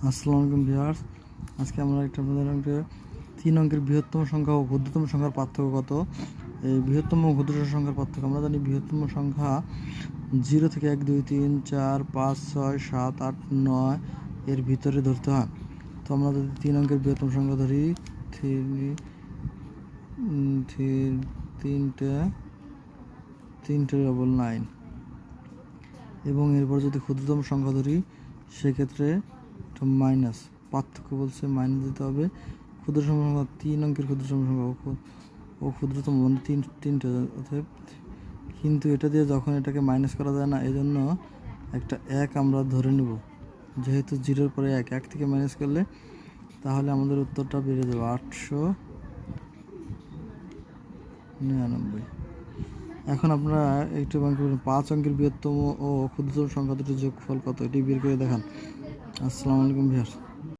আসসালামু আলাইকুম ভিউয়ার্স, আজকে আমরা একটা আপনাদেরকে 3 অঙ্কের বৃহত্তম সংখ্যা ও ক্ষুদ্রতম সংখ্যার পার্থক্য কত। এই বৃহত্তম ও ক্ষুদ্রতম সংখ্যার পার্থক্য আমরা জানি। বৃহত্তম সংখ্যা 0 থেকে 1 2 3 4 5 6 7 8 9 এর ভিতরে ধরতে হয়। তো আমরা যদি 3 অঙ্কের বৃহত্তম সংখ্যা ধরি, তিনটে ডবল 9, এবং এরপর যদি ক্ষুদ্রতম সংখ্যা ধরি সেক্ষেত্রে মাইনাস, পার্থক্য বলছে মাইনাস দিতে হবে। ক্ষুদ্রতম সংখ্যা 3 অঙ্কের ক্ষুদ্রতম সংখ্যা ও ক্ষুদ্রতম মানে তিনটে অর্থাৎ, কিন্তু এটা দিয়ে যখন এটাকে মাইনাস করা যায় না, এই জন্য একটা 1 আমরা ধরে নেব। যেহেতু 0-র পরে 1 থেকে মাইনাস করলে তাহলে আমাদের উত্তরটা বেড়ে যাবে 899। এখন আপনারা একটু 5 অঙ্কের বৃহত্তম ও ক্ষুদ্রতম সংখ্যা দুটির যোগফল কত, এটি বের করে দেখান। আসসালামু আলাইকুম ভিউয়ার্স।